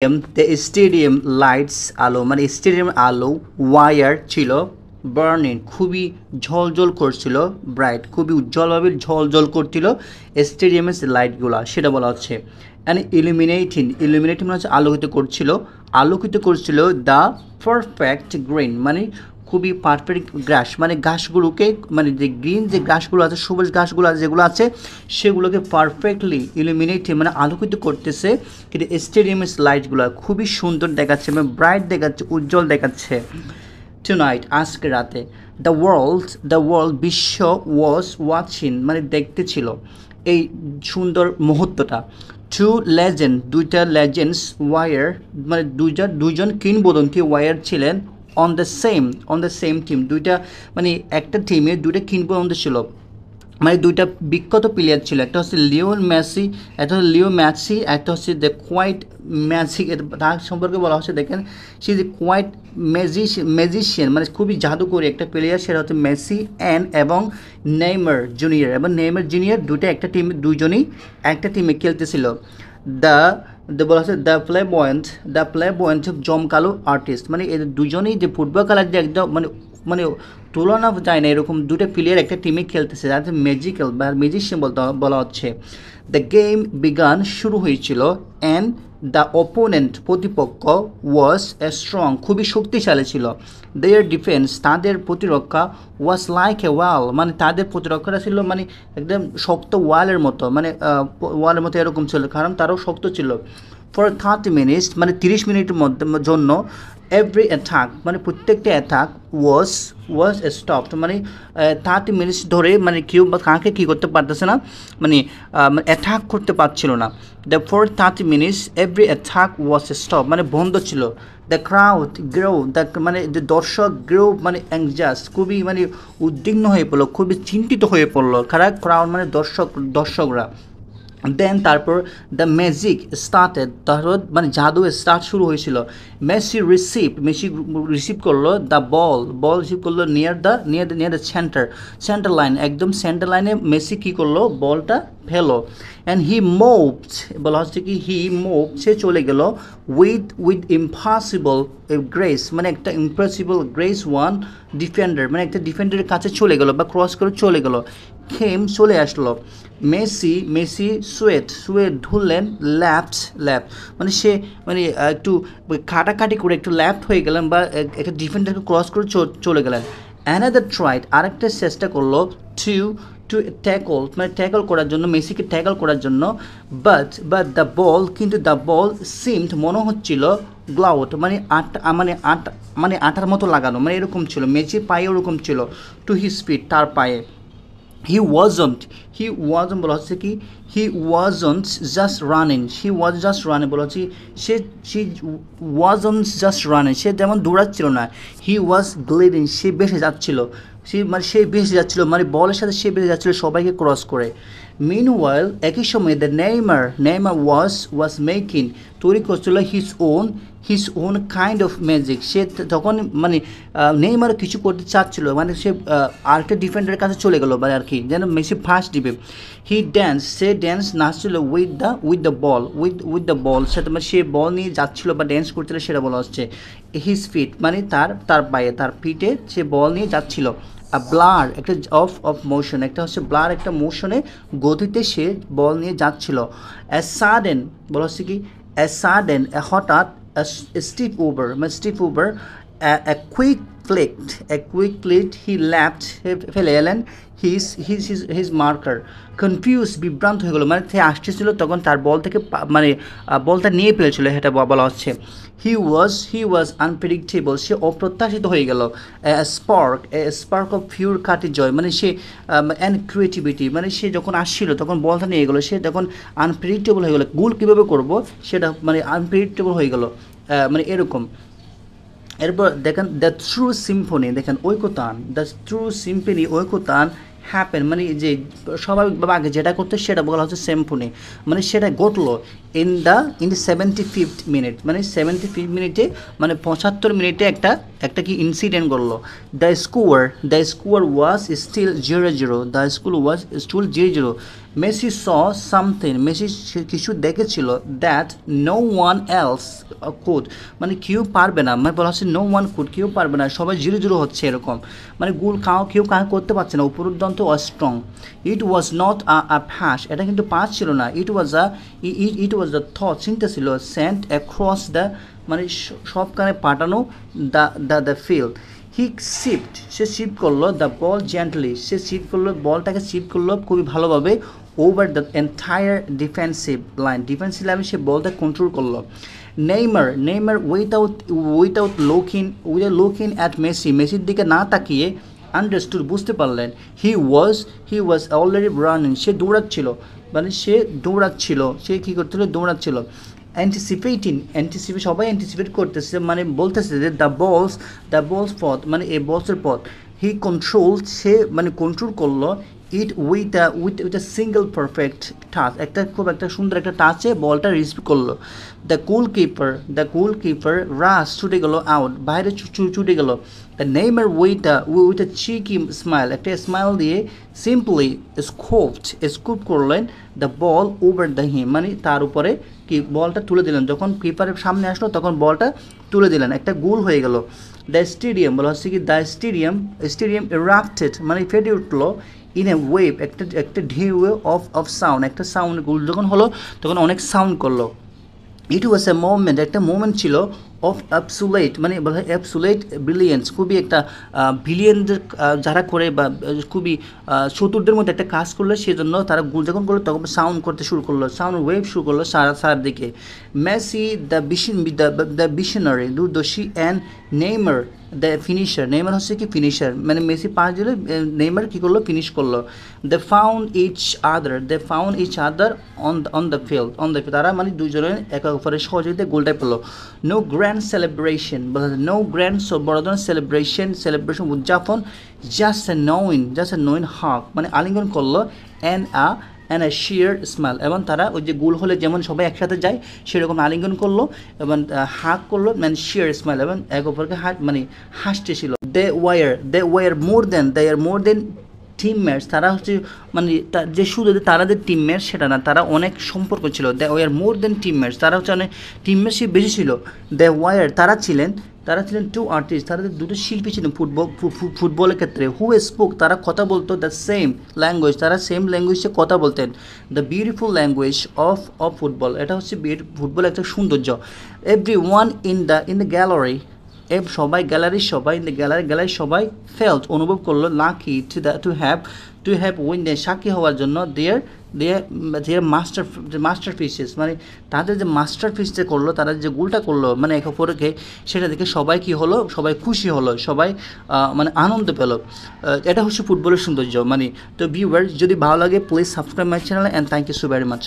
The stadium lights আলো মানে stadium আলো ওয়ার ছিল বার্নিং খুবই ঝলঝল করছিল ব্রাইট খুবই উজ্জ্বলভাবে ঝলঝল করছিল স্টেডিয়ামের লাইটগুলো সেটা বলা হচ্ছে অ্যান্ড ইলুমিনেটিং মানে হচ্ছে আলোকিত করছিল দ্য পারফেক্ট গ্রিন মানে খুবই পারফেক্ট গ্রাস মানে ঘাসগুলোকে মানে যে গ্রিন যে ঘাসগুলো আছে সবুজ ঘাসগুলো আছে যেগুলো আছে সেগুলোকে পারফেক্টলি ইলুমিনেটিং মানে আলোকিত করতেছে কিন্তু স্টেডিয়ামের লাইটগুলো খুবই সুন্দর দেখাচ্ছে মানে ব্রাইট দেখাচ্ছে উজ্জ্বল দেখাচ্ছে টুনাইট আজকে রাতে দ্য ওয়ার্ল্ড বিশ্ব ওয়াচিং মানে দেখতেছিল এই সুন্দর মুহূর্তটা দুইটা লেজেন্ডস ওয়ার মানে দুইজন কিংবদন্তি ওয়ার ছিলেন অন দ্য সেম টিম দুইটা মানে একটা টিমে দুইটা কিংবদন্তি ছিল মানে দুইটা বিখ্যাত প্লেয়ার ছিল একটা হচ্ছে লিও ম্যাসি একটা হচ্ছে দ্য কোয়াইট ম্যাজিক তার সম্পর্কে বলা হচ্ছে দেখেন সে যে কোয়াইট ম্যাজিশিয়ান মানে খুবই জাদুকরী একটা প্লেয়ার সেটা হচ্ছে মেসি এবং নেইমার জুনিয়র দুইটা একটা টিমে দুইজনই একটা টিমে খেলতেছিল দ্য বলা হচ্ছে দ্য প্লে বয়েন্ট জমকালো আর্টিস্ট মানে এদের দুজনেই যে ফুটবল খেলার যে একদম মানে তুলনা যায় না এরকম দুটো প্লেয়ার একটা টিমে খেলতেছে যাতে ম্যাজিক্যাল বা ম্যাজিশিয়ান বলা হচ্ছে দ্য গেম বিগান শুরু হয়েছিল অ্যান্ড দ্য অপোনেন্ট প্রতিপক্ষ ওয়াজ এ স্ট্রং খুবই শক্তিশালী ছিল দেয়ার ডিফেন্স তাদের প্রতিরক্ষা ওয়াজ লাইক এ ওয়াল মানে তাদের প্রতিরক্ষাটা ছিল মানে একদম শক্ত ওয়ালের মতো এরকম ছিল কারণ তারাও শক্ত ছিল ফর 30 মিনিটস মানে 30 মিনিটের জন্য এভরি অ্যাটাক মানে প্রত্যেকটা অ্যাটাক ওয়াজ স্টপড মানে 30 মিনিটস ধরে মানে কেউ বা কাকে কী করতে পারতেছে না মানে অ্যাটাক করতে পারছিল না the for 30 minutes every attack was stop মানে বন্ধ ছিল দ্য ক্রাউড মানে দর্শক মানে অ্যাংজাস খুবই মানে উদ্বিগ্ন হয়ে পড়লো খুবই চিন্তিত হয়ে পড়লো ক্রাউড মানে দর্শকরা দেন তারপর দ্য ম্যাজিক স্টার্টেড তারপর মানে জাদু শুরু হয়েছিল মেসি রিসিভ করলো দ্য বল রিসিভ করলো নিয়ার দ্য সেন্টার লাইন একদম সেন্টার লাইনে মেসি কী করলো বলটা ফেলো অ্যান্ড বলা হচ্ছে কি সে চলে গেল উইথ ইম্পসিবল গ্রেস মানে একটা ইম্পসিবল গ্রেস ওয়ান ডিফেন্ডার মানে একটা ডিফেন্ডারের কাছে চলে গেল বা ক্রস করে চলে গেল চলে আসলো মেসি সুয়েট ধরলেন ল্যাপ্ট মানে সে মানে একটু কাটাকাটি করে একটু ল্যাপ্ট হয়ে গেলেন বা একটা ডিফেন্ডারকে ক্রস করে চলে গেলেন অ্যানাদার ট্রাইড আরেকটা চেষ্টা করলো টু ট্যাকল করার জন্য মেসিকে ট্যাকল করার জন্য বাট দ্য বল সিমড মনে হচ্ছিল গ্লাউট মানে আটার মতো লাগানো মানে এরকম ছিল মেসির পায়ে ওরকম ছিল টু হিজ ফিট তার পায়ে he wasn't বলা হচ্ছে কি he wasn't just running বলা হচ্ছে she wasn't just running সে যেমন দৌড়াচ্ছিল না he was gliding সে ভেসে যাচ্ছিল মানে বলের সাথে সে ভেসে যাচ্ছিল সবাইকে ক্রস করে meanwhile একই সময় the নেইমার was making তৈরি করছিল his own kind of magic সে তখন মানে নেইমার কিছু করতে চাচ্ছিল মানে সে আরেকটা ডিফেন্ডারের কাছে চলে গেল মানে আর কি যেন মেসি ফার্স্ট দিবে সে ড্যান্স নাচছিল উইথ দ্য বল সেটা মানে সে বল নিয়ে যাচ্ছিল বা ড্যান্স করছিল সেটা বলা হচ্ছে হিজ ফিট মানে তার পায়ে তার ফিটে সে বল নিয়ে যাচ্ছিল ব্লার একটা অফ মোশন একটা হচ্ছে ব্লার একটা মোশনে গতিতে সে বল নিয়ে যাচ্ছিল সাডেন বলা হচ্ছে কি হঠাৎ step over a quick flick he lapped ফেলে এলেন his marker কনফিউজ বিভ্রান্ত হয়ে গেল মানে সে আসতেছিল তখন তার বল থেকে মানে বলটা নিয়ে ফেলেছিল এটা বলা হচ্ছে he was unpredictable সে অপ্রত্যাশিত হয়ে গেল স্পার্ক অফ ফিউর কাটি জয় মানে সে অ্যান্ড ক্রিয়েটিভিটি মানে সে যখন আসছিল তখন বলটা নিয়ে গেলো সে তখন আনপ্রেডিক্টেবল হয়ে গেলো গোল কীভাবে করবো সেটা মানে আনপ্রেডিক্টেবল হয়ে গেলো মানে এরকম এরপর দেখেন দ্য ট্রু সিম্ফনি দেখেন ঐকতান হ্যাপেন মানে যে স্বাভাবিকভাবে আগে যেটা করতো সেটা বলা হচ্ছে সিম্ফনি মানে সেটা ঘটলো ইন দ্য 75th মিনিট মানে 75 মিনিটে মানে 75 মিনিটে একটা কি ইনসিডেন্ট করলো the score was still 0-0 the school was still 0-0 Messi saw something, Messi কিছু দেখেছিল that no one else could, মানে কেউ পারবে না, মানে বলা হচ্ছে নো ওয়ান কুড, কেউ পারবে না, সবাই জিরো জিরো হচ্ছে এরকম, মানে গোল কেউ করতে পারছে না, উপরুদন্ত strong. It was not a pass, এটা কিন্তু পাস ছিল না, ইট ওয়াজ দ্য থট, চিন্তা ছিল, সেন্ট অ্যাক্রস দ্য, মানে সব কানে পাঠানো দ্য ফিল্ড। হি শিফট, সে শিফট করলো দ্য বল জেন্টলি, সে শিফট করলো বলটাকে, শিফট করলো খুবই ভালোভাবে over the entire defensive defensive লাইনে সে বলটা কন্ট্রোল করলো। নেইমার উইথাউট লুকিং অ্যাট মেসির দিকে না তাকিয়ে আন্ডারস্টুড, বুঝতে পারলেন, হি ওয়াজ অলরেডি রানিং, সে দৌড়াচ্ছিল, মানে সে কী করছিল, দৌড়াচ্ছিল। সবাই অ্যান্টিসিপেট করতেছে, মানে বলতেছে যে দ্য বলস পথ, মানে এই বলসের পথ। হি কন্ট্রোল, সে মানে কন্ট্রোল করলো it with a single perfect touch, একটা সুন্দর একটা টাচে বলটা রিসিভ করলো। দ্য গোলকিপার রাশ, ছুটে গেল আউট, বাইরে ছুটে গেল। The Neymar with a cheeky smile, একটা স্মাইল দিয়ে সিম্পলি স্কুপ করলেন the ball over the him, মানে তার উপরে কি বলটা তুলে দিলেন, যখন কিপারের সামনে আসলো তখন বলটা তুলে দিলেন, একটা গোল হয়ে গেল। দ্য স্টেডিয়াম, বলা হচ্ছে কি দ্য স্টেডিয়াম এরাপ্টেড, মানে ফেটে উঠলো ইন এ ওয়েভ, একটা ঢেউ অফ সাউন্ড, একটা সাউন্ড, গোল যখন হলো তখন অনেক সাউন্ড করলো। ইট ওয়াজ এ মোমেন্ট, একটা মোমেন্ট ছিল অফ অ্যাবসুলেট, মানে বলা হয় অ্যাবসুলেট ব্রিলিয়েন্স, খুবই একটা ব্রিলিয়েন্টদের যারা করে বা খুবই চতুর্দের মধ্যে একটা কাজ করলো, সেজন্য তারা গোল যখন করলো তখন সাউন্ড করতে শুরু করলো, সাউন্ড ওয়েভ শুরু করলো সারার দিকে। মেসি দ্য বিশনারি দূরদর্শী and Neymar the finisher, Neymar হচ্ছে কি ফিনিশার, মানে মেসি পাস দিলে নেইমার কী করলো, ফিনিশ করলো। They found each other on the field, তারা মানে দুজনে একে অপরের সহযোগিতায় গোলটাই পেলো। নো গ্র্যান্ড সেলিব্রেশন, বড় ধরনের সেলিব্রেশন উদযাপন, জাস্ট এ নোইন হাক, মানে আলিঙ্গন করলো, অ্যান্ড আ শিয়ার স্মাইল, এবং তারা ওই যে গোল হলে যেমন সবাই একসাথে যায় সেরকম আলিঙ্গন করলো এবং হাক করলো, মানে শিয়ার স্মাইল, এবং এক অপরকে মানে হাসতেছিল। They were more then teammates, তারা হচ্ছে মানে যে শুধু তারা যে টিমমেটস সেটা না, তারা অনেক সম্পর্ক ছিল। They were more then teammates, তারা হচ্ছে অনেক টিমমেটশিপ বেশি ছিল। তারা ছিলেন টু আর্টিস্ট, তারা দুটো শিল্পী ছিলেন ফুটবলের ক্ষেত্রে। হু স্পোক, তারা কথা বলতো দ্য সেম ল্যাঙ্গুয়েজ, তারা সেম ল্যাঙ্গুয়েজে কথা বলতেন। The beautiful language of football, এটা হচ্ছে ফুটবল একটা সৌন্দর্য। Every one in the gallery, সবাই গ্যালারি সবাই ফেল্ট, অনুভব করলো, লাকি টু হ্যাভ উইটনেস, সাক্ষী হওয়ার জন্য দেয়ার মাস্টারপিসেস, মানে তাদের যে মাস্টারপিসটা করলো, তারা যে গোলটা করলো, মানে একে অপরকে, সেটা দেখে সবাই কী হলো, সবাই খুশি হলো, সবাই মানে আনন্দ পেল। এটা হচ্ছে ফুটবলের সৌন্দর্য। মানে তো ভিউয়ার, যদি ভালো লাগে please subscribe my channel and thank you so very much.